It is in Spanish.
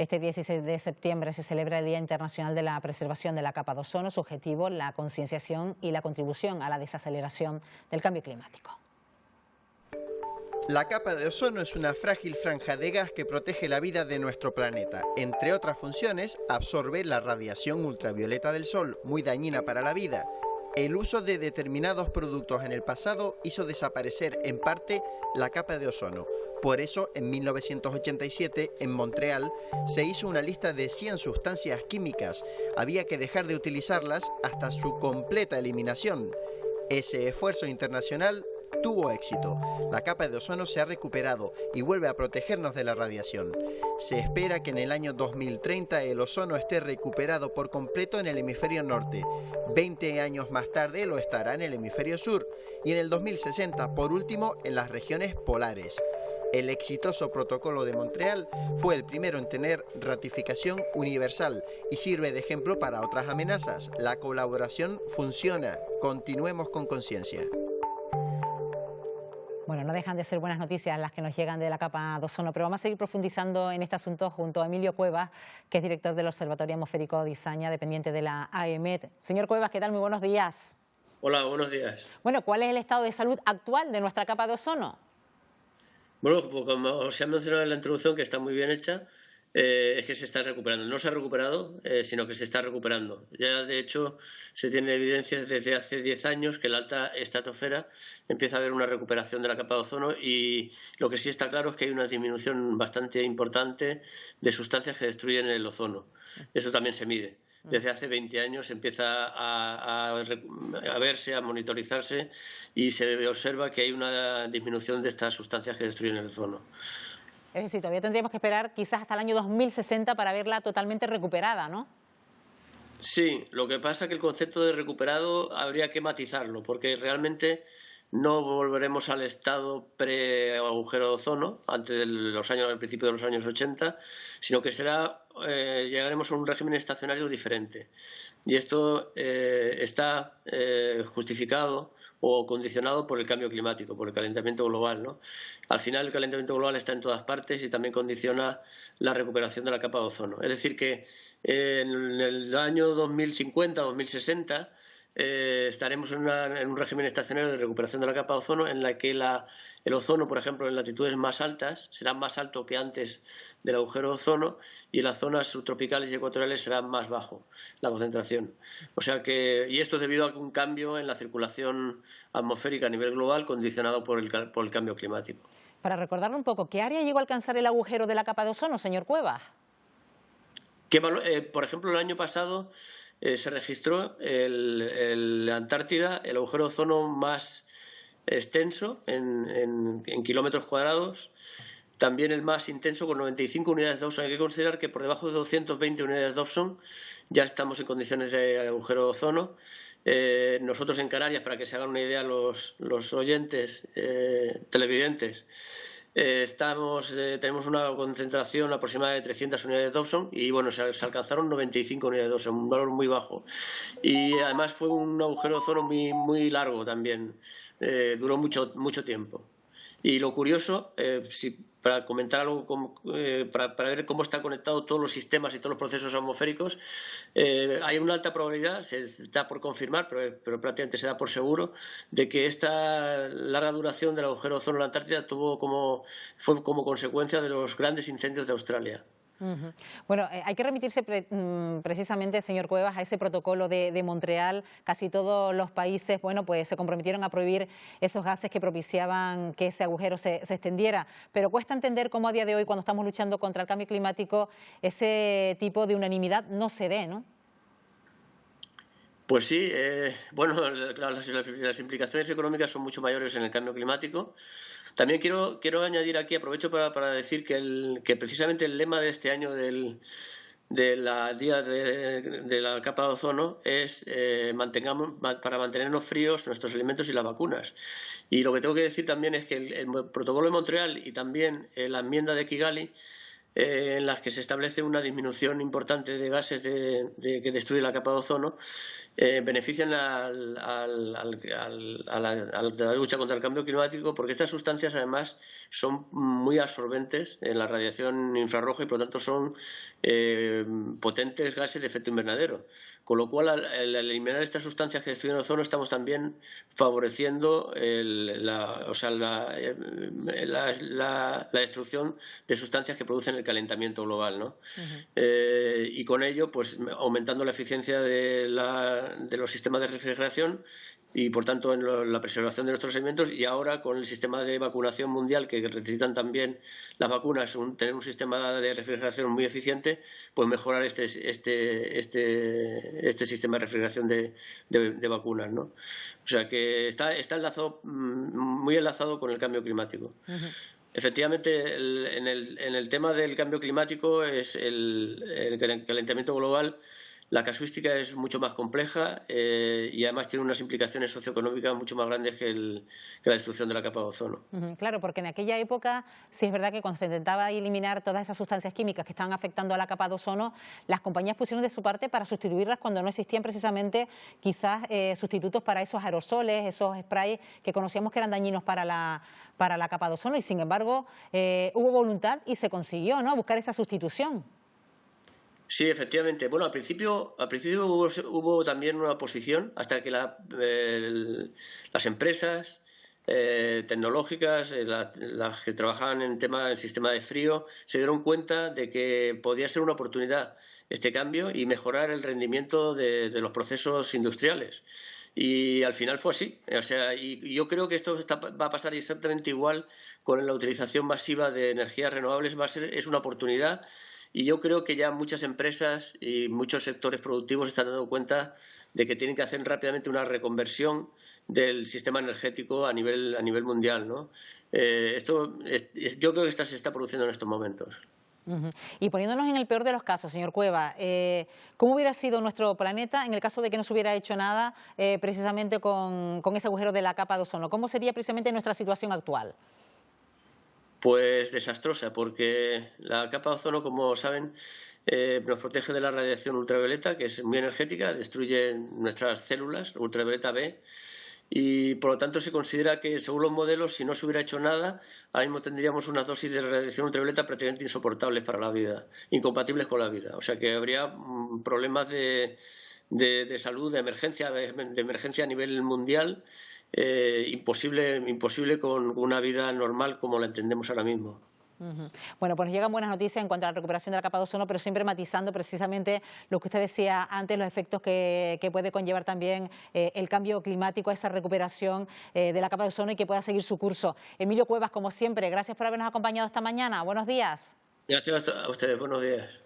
Este 16 de septiembre se celebra el Día Internacional de la Preservación de la Capa de Ozono. Su objetivo, la concienciación y la contribución a la desaceleración del cambio climático. La capa de ozono es una frágil franja de gas que protege la vida de nuestro planeta. Entre otras funciones, absorbe la radiación ultravioleta del Sol, muy dañina para la vida. El uso de determinados productos en el pasado hizo desaparecer en parte la capa de ozono. Por eso, en 1987, en Montreal, se hizo una lista de 100 sustancias químicas. Había que dejar de utilizarlas hasta su completa eliminación. Ese esfuerzo internacional tuvo éxito. La capa de ozono se ha recuperado y vuelve a protegernos de la radiación. Se espera que en el año 2030 el ozono esté recuperado por completo en el hemisferio norte. 20 años más tarde lo estará en el hemisferio sur y en el 2060, por último, en las regiones polares. El exitoso protocolo de Montreal fue el primero en tener ratificación universal y sirve de ejemplo para otras amenazas. La colaboración funciona. Continuemos con conciencia. Bueno, no dejan de ser buenas noticias las que nos llegan de la capa de ozono, pero vamos a seguir profundizando en este asunto junto a Emilio Cuevas, que es director del Observatorio Atmosférico de Izaña, dependiente de la AEMET. Señor Cuevas, ¿qué tal? Muy buenos días. Hola, buenos días. Bueno, ¿cuál es el estado de salud actual de nuestra capa de ozono? Bueno, como se ha mencionado en la introducción, que está muy bien hecha, es que se está recuperando. No se ha recuperado, sino que se está recuperando. Ya, de hecho, se tiene evidencias desde hace 10 años que en la alta estratosfera empieza a haber una recuperación de la capa de ozono y lo que sí está claro es que hay una disminución bastante importante de sustancias que destruyen el ozono. Eso también se mide. Desde hace 20 años empieza a verse, a monitorizarse y se observa que hay una disminución de estas sustancias que destruyen el ozono. Es decir, todavía tendríamos que esperar quizás hasta el año 2060 para verla totalmente recuperada, ¿no? Sí, lo que pasa es que el concepto de recuperado habría que matizarlo, porque realmente no volveremos al estado pre-agujero de ozono, antes de al principio de los años 80, sino que llegaremos a un régimen estacionario diferente. Y esto está justificado o condicionado por el cambio climático, por el calentamiento global, ¿no? Al final, el calentamiento global está en todas partes y también condiciona la recuperación de la capa de ozono. Es decir, que en el año 2050, 2060, estaremos en un régimen estacionario de recuperación de la capa de ozono en la que el ozono, por ejemplo, en latitudes más altas será más alto que antes del agujero de ozono y en las zonas subtropicales y ecuatoriales será más bajo la concentración. O sea y esto es debido a un cambio en la circulación atmosférica a nivel global condicionado por el cambio climático. Para recordarlo un poco, ¿qué área llegó a alcanzar el agujero de la capa de ozono, señor Cuevas? Por ejemplo, el año pasado se registró en la Antártida el agujero de ozono más extenso en kilómetros cuadrados, también el más intenso con 95 unidades Dobson. Hay que considerar que por debajo de 220 unidades Dobson ya estamos en condiciones de agujero de ozono. Nosotros en Canarias, para que se hagan una idea los oyentes televidentes, tenemos una concentración aproximada de 300 unidades Dobson y bueno, se alcanzaron 95 unidades Dobson, un valor muy bajo. Y además fue un agujero de ozono muy, muy largo también, duró mucho tiempo. Y lo curioso, para comentar algo, para ver cómo están conectados todos los sistemas y todos los procesos atmosféricos, hay una alta probabilidad, se está por confirmar, pero prácticamente se da por seguro, de que esta larga duración del agujero de ozono en la Antártida fue como consecuencia de los grandes incendios de Australia. Bueno, hay que remitirse precisamente, señor Cuevas, a ese protocolo de Montreal. Casi todos los países, bueno, pues se comprometieron a prohibir esos gases que propiciaban que ese agujero se extendiera. Pero cuesta entender cómo a día de hoy, cuando estamos luchando contra el cambio climático, ese tipo de unanimidad no se dé, ¿no? Pues sí, bueno, las implicaciones económicas son mucho mayores en el cambio climático. También quiero añadir aquí, aprovecho para decir que precisamente el lema de este año del Día de la Capa de Ozono es para mantenernos fríos nuestros alimentos y las vacunas. Y lo que tengo que decir también es que el protocolo de Montreal y también la enmienda de Kigali en las que se establece una disminución importante de gases que destruyen la capa de ozono, benefician a la lucha contra el cambio climático, porque estas sustancias además son muy absorbentes en la radiación infrarroja y por lo tanto son potentes gases de efecto invernadero. Con lo cual, al eliminar estas sustancias que destruyen el ozono, estamos también favoreciendo la destrucción de sustancias que producen el calentamiento global, ¿no? Y con ello, pues aumentando la eficiencia de los sistemas de refrigeración y, por tanto, en la preservación de nuestros alimentos. Y ahora, con el sistema de vacunación mundial, que necesitan también las vacunas, tener un sistema de refrigeración muy eficiente, pues mejorar este sistema de refrigeración de vacunas, ¿no? O sea que está enlazado, muy enlazado con el cambio climático. Efectivamente, en el tema del cambio climático, es el calentamiento global. La casuística es mucho más compleja y además tiene unas implicaciones socioeconómicas mucho más grandes que la destrucción de la capa de ozono. Claro, porque en aquella época sí es verdad que cuando se intentaba eliminar todas esas sustancias químicas que estaban afectando a la capa de ozono, las compañías pusieron de su parte para sustituirlas cuando no existían precisamente quizás sustitutos para esos aerosoles, esos sprays que conocíamos que eran dañinos para la capa de ozono, y sin embargo hubo voluntad y se consiguió, ¿no?, buscar esa sustitución. Sí, efectivamente. Bueno, al principio hubo también una oposición hasta que las empresas tecnológicas, las que trabajaban en el sistema de frío, se dieron cuenta de que podía ser una oportunidad este cambio y mejorar el rendimiento de los procesos industriales. Y al final fue así. O sea, y yo creo que esto va a pasar exactamente igual con la utilización masiva de energías renovables. Es una oportunidad. Y yo creo que ya muchas empresas y muchos sectores productivos están dando cuenta de que tienen que hacer rápidamente una reconversión del sistema energético a nivel mundial, ¿no? Yo creo que se está produciendo en estos momentos. Y poniéndonos en el peor de los casos, señor Cueva, ¿cómo hubiera sido nuestro planeta en el caso de que no se hubiera hecho nada precisamente con ese agujero de la capa de ozono? ¿Cómo sería precisamente nuestra situación actual? Pues desastrosa, porque la capa de ozono, como saben, nos protege de la radiación ultravioleta, que es muy energética, destruye nuestras células, ultravioleta B, y por lo tanto se considera que, según los modelos, si no se hubiera hecho nada, ahora mismo tendríamos unas dosis de radiación ultravioleta prácticamente insoportables para la vida, incompatibles con la vida. O sea que habría problemas de salud, de emergencia a nivel mundial, imposible con una vida normal como la entendemos ahora mismo. Bueno, pues nos llegan buenas noticias en cuanto a la recuperación de la capa de ozono, pero siempre matizando precisamente lo que usted decía antes, los efectos que puede conllevar también el cambio climático a esa recuperación de la capa de ozono y que pueda seguir su curso. Emilio Cuevas, como siempre, gracias por habernos acompañado esta mañana. Buenos días. Gracias a ustedes, buenos días.